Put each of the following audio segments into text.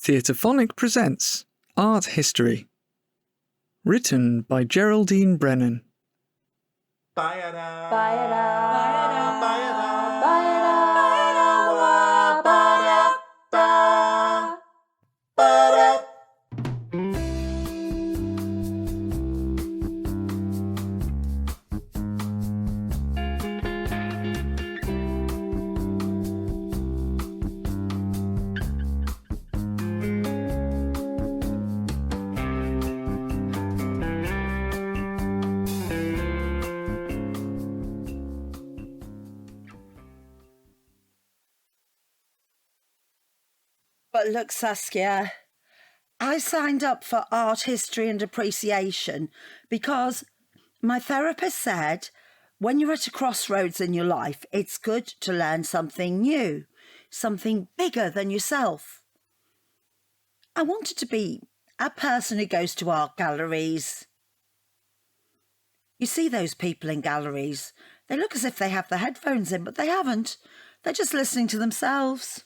Theatrephonic presents Art History. Written by Geraldine Brennan. But look, Saskia, I signed up for art history and appreciation because my therapist said when you're at a crossroads in your life, it's good to learn something new, something bigger than yourself. I wanted to be a person who goes to art galleries. You see those people in galleries, they look as if they have their headphones in, but they haven't. They're just listening to themselves.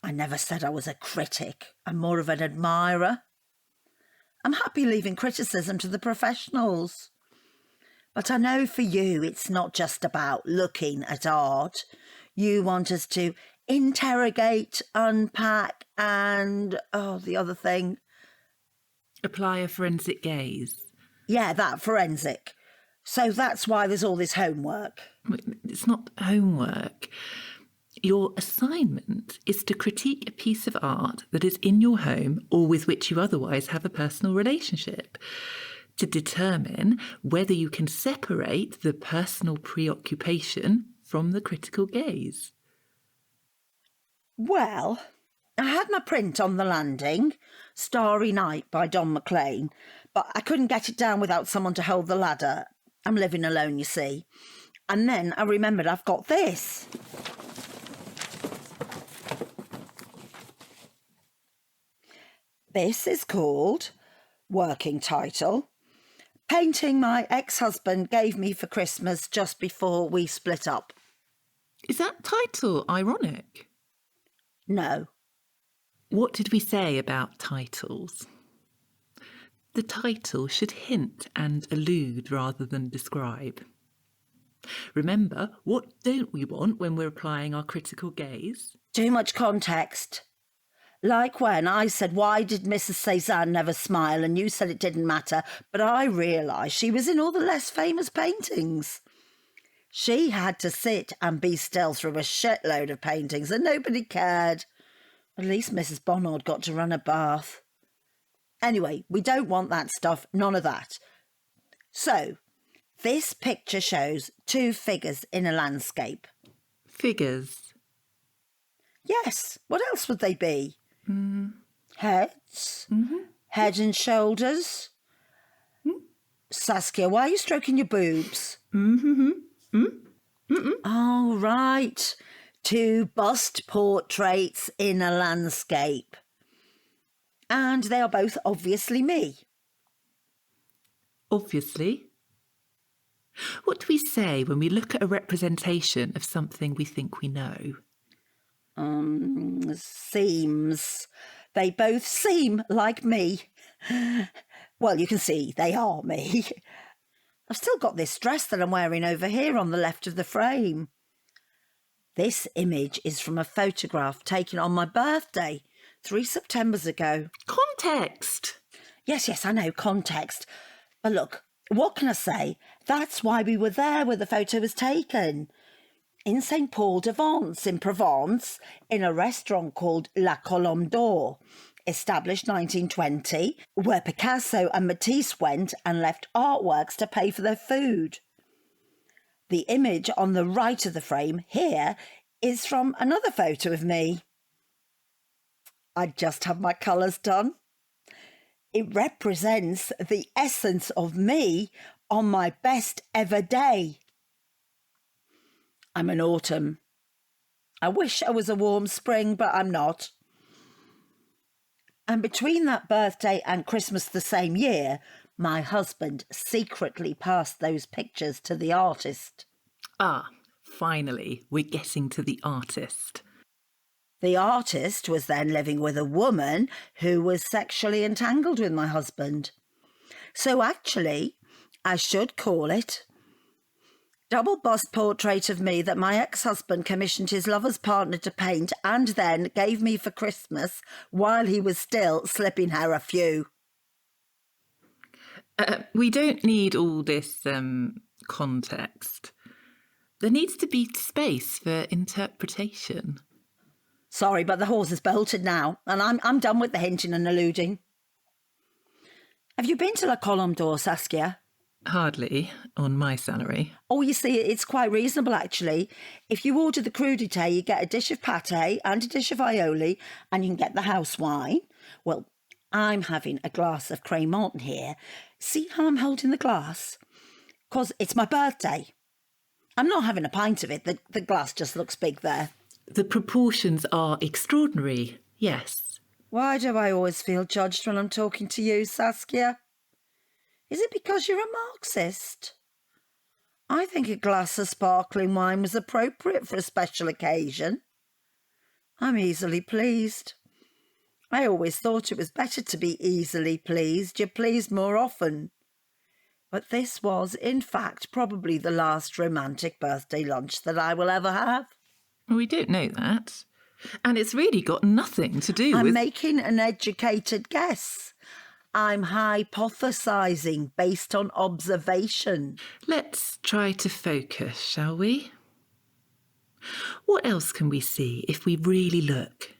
I never said I was a critic. I'm more of an admirer. I'm happy leaving criticism to the professionals. But I know for you, it's not just about looking at art. You want us to interrogate, unpack, and, the other thing. Apply a forensic gaze. Yeah, that, forensic. So that's why there's all this homework. It's not homework. Your assignment is to critique a piece of art that is in your home or with which you otherwise have a personal relationship, to determine whether you can separate the personal preoccupation from the critical gaze. Well, I had my print on the landing, Starry Night by Don McLean, but I couldn't get it down without someone to hold the ladder. I'm living alone, you see. And then I remembered I've got this. This is called, working title, painting my ex-husband gave me for Christmas just before we split up. Is that title ironic? No. What did we say about titles? The title should hint and allude rather than describe. Remember, what don't we want when we're applying our critical gaze? Too much context. Like when I said, why did Mrs. Cézanne never smile? And you said it didn't matter, but I realised she was in all the less famous paintings. She had to sit and be still through a shitload of paintings and nobody cared. At least Mrs. Bonnard got to run a bath. Anyway, we don't want that stuff, none of that. So, this picture shows two figures in a landscape. Figures? Yes, what else would they be? Heads? Mm-hmm. Head and shoulders? Saskia, why are you stroking your boobs? Oh, right. Two bust portraits in a landscape. And they are both obviously me. Obviously. What do we say when we look at a representation of something we think we know? Seems. They both seem like me. Well, you can see they are me. I've still got this dress that I'm wearing over here on the left of the frame. This image is from a photograph taken on my birthday, 3 Septembers ago. Context! Yes, I know, context. But look, what can I say? That's why we were there where the photo was taken. In St. Paul de Vence in Provence, in a restaurant called La Colombe d'Or, established 1920, where Picasso and Matisse went and left artworks to pay for their food. The image on the right of the frame here is from another photo of me. I just had my colours done. It represents the essence of me on my best ever day. I'm an autumn. I wish I was a warm spring, but I'm not. And between that birthday and Christmas the same year, my husband secretly passed those pictures to the artist. Ah, finally, we're getting to the artist. The artist was then living with a woman who was sexually entangled with my husband. So actually, I should call it double bust portrait of me that my ex-husband commissioned his lover's partner to paint and then gave me for Christmas while he was still slipping her a few. We don't need all this context. There needs to be space for interpretation. Sorry, but the horse has bolted now, and I'm done with the hinting and alluding. Have you been to La Colombe d'Or, Saskia? Hardly, on my salary. Oh, you see, it's quite reasonable, actually. If you order the crudité, you get a dish of pâté and a dish of aioli, and you can get the house wine. Well, I'm having a glass of Crémant here. See how I'm holding the glass? 'Cause it's my birthday. I'm not having a pint of it. The glass just looks big there. The proportions are extraordinary, yes. Why do I always feel judged when I'm talking to you, Saskia? Is it because you're a Marxist? I think a glass of sparkling wine was appropriate for a special occasion. I'm easily pleased. I always thought it was better to be easily pleased. You're pleased more often. But this was, in fact, probably the last romantic birthday lunch that I will ever have. We don't know that. And it's really got nothing to do with... I'm making an educated guess. I'm hypothesising based on observation. Let's try to focus, shall we? What else can we see if we really look?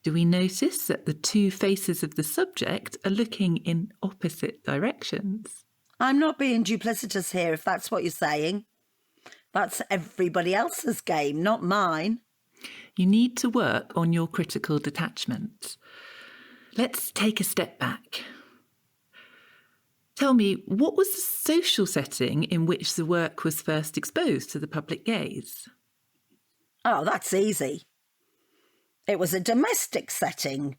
Do we notice that the two faces of the subject are looking in opposite directions? I'm not being duplicitous here, if that's what you're saying. That's everybody else's game, not mine. You need to work on your critical detachment. Let's take a step back. Tell me, what was the social setting in which the work was first exposed to the public gaze? Oh, that's easy. It was a domestic setting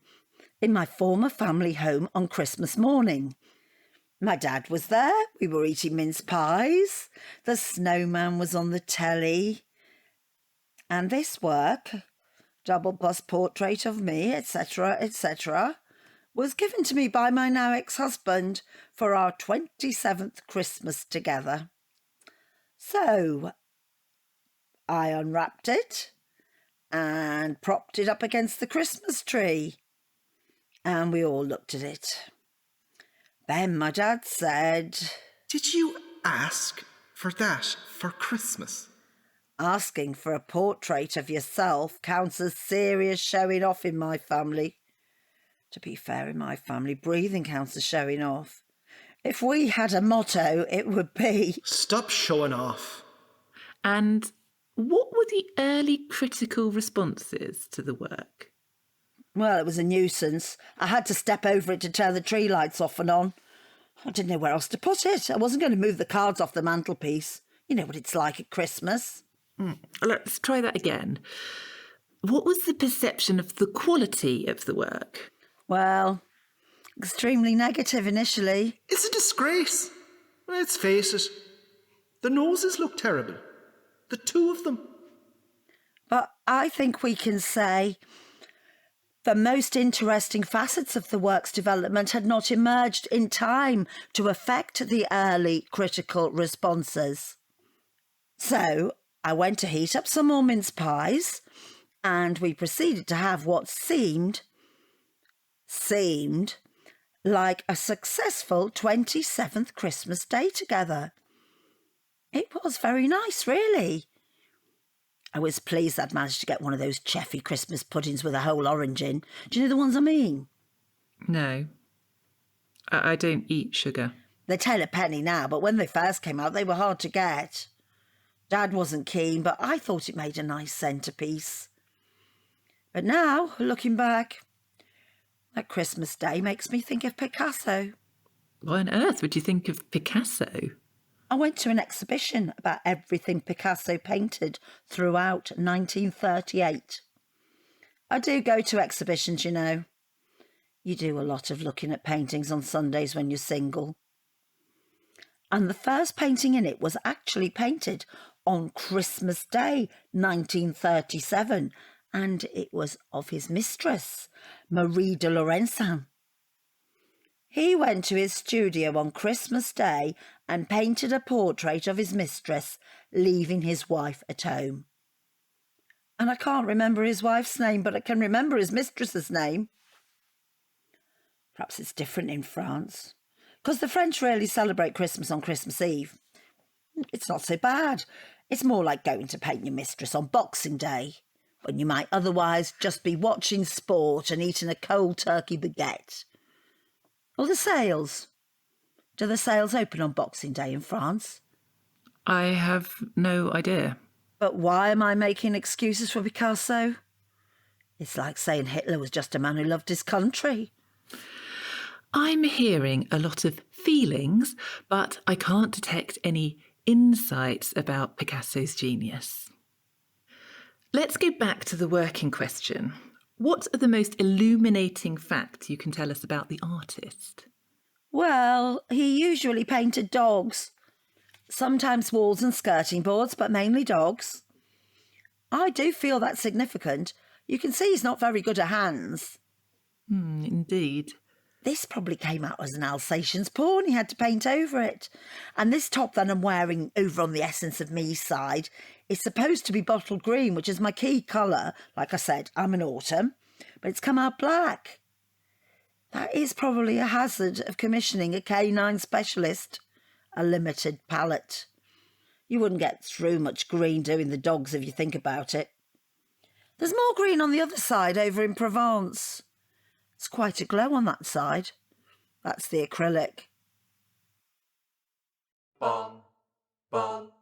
in my former family home on Christmas morning. My dad was there, we were eating mince pies, the snowman was on the telly, and this work, double bust portrait of me, etc., etc., was given to me by my now ex-husband for our 27th Christmas together. So I unwrapped it and propped it up against the Christmas tree, and we all looked at it. Then my dad said, "Did you ask for that for Christmas?" "Asking for a portrait of yourself counts as serious showing off in my family. To be fair, in my family, breathing counts as showing off. If we had a motto, it would be..." Stop showing off. And what were the early critical responses to the work? Well, it was a nuisance. I had to step over it to turn the tree lights off and on. I didn't know where else to put it. I wasn't going to move the cards off the mantelpiece. You know what it's like at Christmas. Let's try that again. What was the perception of the quality of the work? Well, extremely negative initially. It's a disgrace. Let's face it. The noses look terrible. The two of them. But I think we can say the most interesting facets of the work's development had not emerged in time to affect the early critical responses. So I went to heat up some more mince pies, and we proceeded to have what seemed like a successful 27th Christmas Day together. It was very nice, really. I was pleased I'd managed to get one of those cheffy Christmas puddings with a whole orange in. Do you know the ones I mean? No, I don't eat sugar. They tail a penny now, but when they first came out, they were hard to get. Dad wasn't keen, but I thought it made a nice centrepiece. But now, looking back, that Christmas Day makes me think of Picasso. Why on earth would you think of Picasso? I went to an exhibition about everything Picasso painted throughout 1938. I do go to exhibitions, you know. You do a lot of looking at paintings on Sundays when you're single. And the first painting in it was actually painted on Christmas Day, 1937, and it was of his mistress, Marie de Laurencin. He went to his studio on Christmas Day and painted a portrait of his mistress, leaving his wife at home. And I can't remember his wife's name, but I can remember his mistress's name. Perhaps it's different in France, because the French rarely celebrate Christmas on Christmas Eve. It's not so bad. It's more like going to paint your mistress on Boxing Day, when you might otherwise just be watching sport and eating a cold turkey baguette. Or the sales. Do the sales open on Boxing Day in France? I have no idea. But why am I making excuses for Picasso? It's like saying Hitler was just a man who loved his country. I'm hearing a lot of feelings, but I can't detect any insights about Picasso's genius. Let's go back to the work in question. What are the most illuminating facts you can tell us about the artist? Well, he usually painted dogs. Sometimes walls and skirting boards, but mainly dogs. I do feel that's significant. You can see he's not very good at hands. Indeed. This probably came out as an Alsatian's paw and he had to paint over it. And this top that I'm wearing over on the Essence of Me side is supposed to be bottle green, which is my key colour. Like I said, I'm an autumn, but it's come out black. That is probably a hazard of commissioning a canine specialist. A limited palette. You wouldn't get through much green doing the dogs if you think about it. There's more green on the other side over in Provence. It's quite a glow on that side. That's the acrylic. Bong, bong.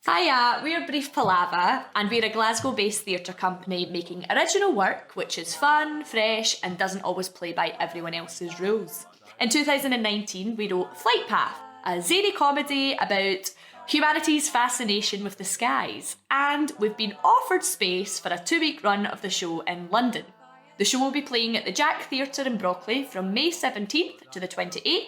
Hiya, we're Brief Palaver and we're a Glasgow-based theatre company making original work which is fun, fresh and doesn't always play by everyone else's rules. In 2019 we wrote Flight Path, a zany comedy about humanity's fascination with the skies, and we've been offered space for a 2-week run of the show in London. The show will be playing at the Jack Theatre in Brockley from May 17th to the 28th,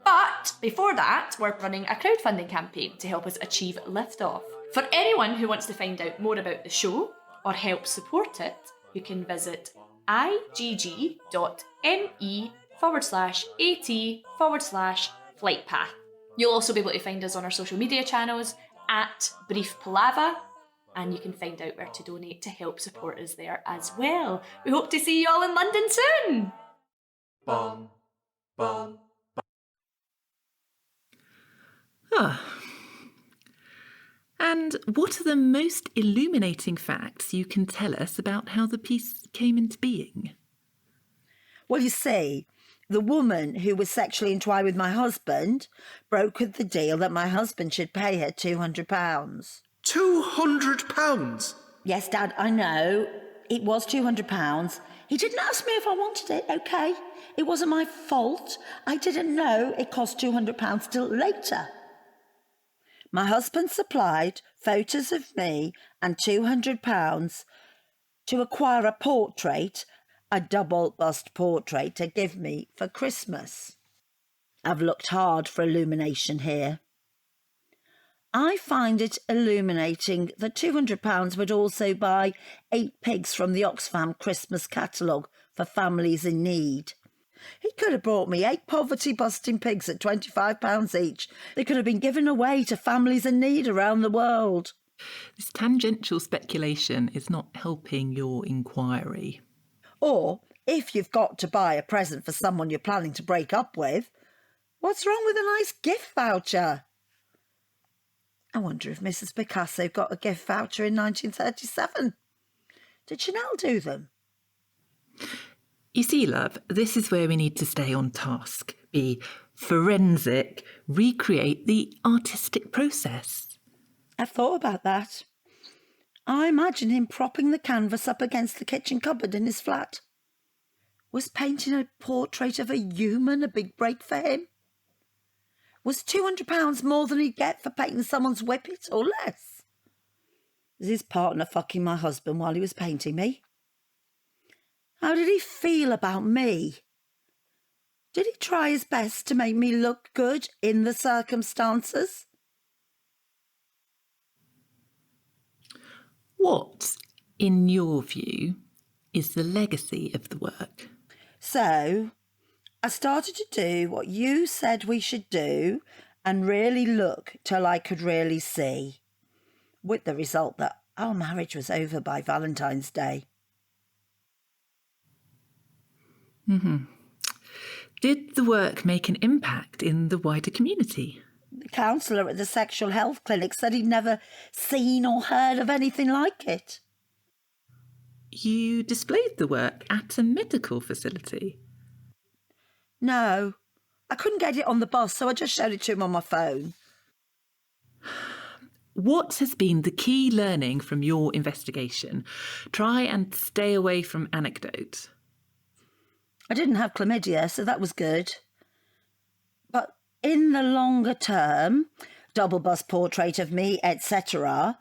but before that we're running a crowdfunding campaign to help us achieve liftoff. For anyone who wants to find out more about the show or help support it, you can visit igg.me/at/flightpath. You'll also be able to find us on our social media channels at Brief Palaver, and you can find out where to donate to help support us there as well. We hope to see you all in London soon! Bong, bong. And what are the most illuminating facts you can tell us about how the piece came into being? Well, you see, the woman who was sexually entwined with my husband brokered the deal that my husband should pay her £200. £200? Yes, Dad, I know. It was £200. He didn't ask me if I wanted it, OK? It wasn't my fault. I didn't know it cost £200 till later. My husband supplied photos of me and £200 to acquire a portrait, a double bust portrait, to give me for Christmas. I've looked hard for illumination here. I find it illuminating that £200 would also buy 8 pigs from the Oxfam Christmas catalogue for families in need. He could have bought me 8 poverty-busting pigs at £25 each. They could have been given away to families in need around the world. This tangential speculation is not helping your inquiry. Or, if you've got to buy a present for someone you're planning to break up with, what's wrong with a nice gift voucher? I wonder if Mrs. Picasso got a gift voucher in 1937. Did Chanel do them? You see, love, this is where we need to stay on task, be forensic, recreate the artistic process. I've thought about that. I imagine him propping the canvas up against the kitchen cupboard in his flat. Was painting a portrait of a human a big break for him? Was £200 more than he'd get for painting someone's whippet, or less? Was his partner fucking my husband while he was painting me? How did he feel about me? Did he try his best to make me look good in the circumstances? What in your view, is the legacy of the work? So, I started to do what you said we should do and really look till I could really see, with the result that our marriage was over by Valentine's Day. Did the work make an impact in the wider community? The counsellor at the sexual health clinic said he'd never seen or heard of anything like it. You displayed the work at a medical facility? No, I couldn't get it on the bus, so I just showed it to him on my phone. What has been the key learning from your investigation? Try and stay away from anecdote. I didn't have chlamydia, so that was good. But in the longer term, double bust portrait of me, etc.,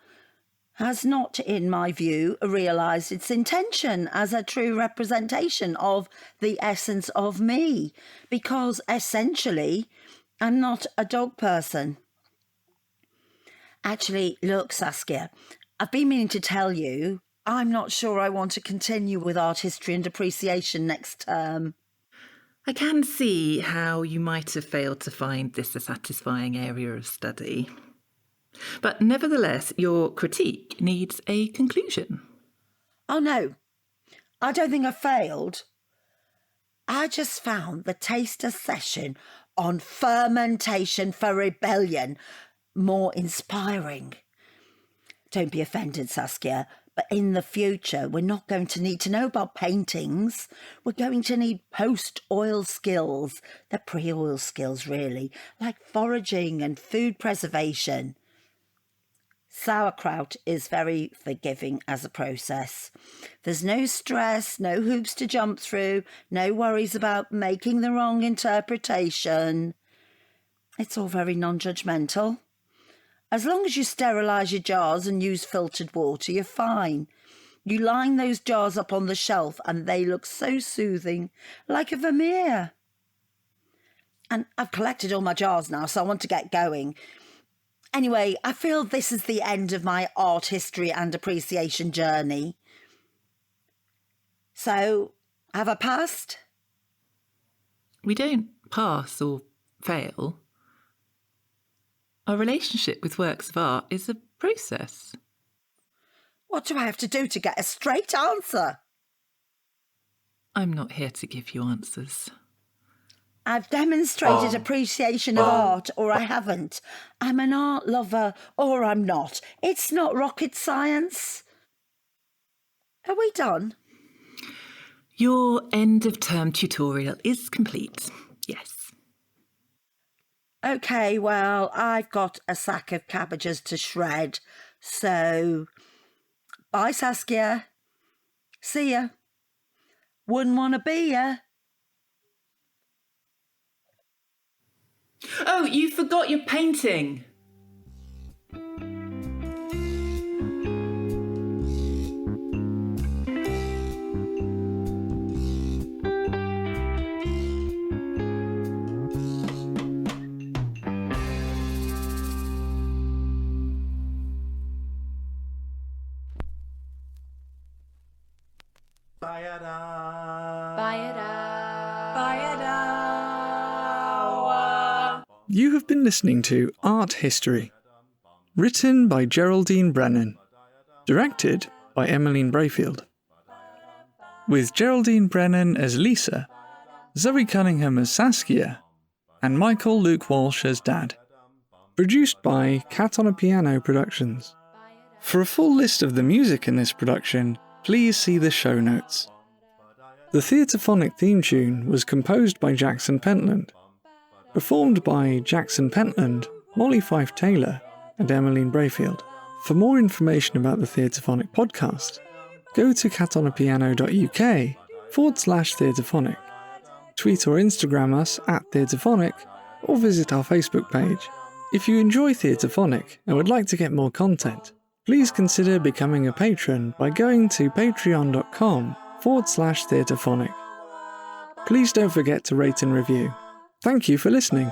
has not, in my view, realised its intention as a true representation of the essence of me, because essentially I'm not a dog person. Actually, look, Saskia, I've been meaning to tell you, I'm not sure I want to continue with art history and appreciation next term. I can see how you might have failed to find this a satisfying area of study. But nevertheless, your critique needs a conclusion. Oh no, I don't think I failed. I just found the taster session on fermentation for rebellion more inspiring. Don't be offended, Saskia, but in the future we're not going to need to know about paintings. We're going to need post-oil skills, the pre-oil skills really, like foraging and food preservation. Sauerkraut is very forgiving as a process. There's no stress, no hoops to jump through, no worries about making the wrong interpretation. It's all very non-judgmental. As long as you sterilise your jars and use filtered water, you're fine. You line those jars up on the shelf and they look so soothing, like a Vermeer. And I've collected all my jars now, so I want to get going. Anyway, I feel this is the end of my art history and appreciation journey. So, have I passed? We don't pass or fail. Our relationship with works of art is a process. What do I have to do to get a straight answer? I'm not here to give you answers. I've demonstrated appreciation of art, or I haven't. I'm an art lover, or I'm not. It's not rocket science. Are we done? Your end-of-term tutorial is complete, yes. OK, well, I've got a sack of cabbages to shred, so bye, Saskia. See ya. Wouldn't want to be ya. Oh, you forgot your painting. You have been listening to Art History, written by Geraldine Brennan, directed by Emmeline Braefield, with Geraldine Brennan as Lisa, Zoe Cunningham as Saskia, and Michael Luke Walsh as Dad. Produced by Cat on a Piano Productions. For a full list of the music in this production, please see the show notes. The Theatrephonic theme tune was composed by Jackson Pentland, performed by Jackson Pentland, Mollie Fyfe-Taylor, and Emmeline Braefield. For more information about the Theatrephonic podcast, go to catonapiano.uk/Theatrephonic, tweet or Instagram us at Theatrephonic, or visit our Facebook page. If you enjoy Theatrephonic and would like to get more content, please consider becoming a patron by going to patreon.com/Theatrephonic. Please don't forget to rate and review. Thank you for listening.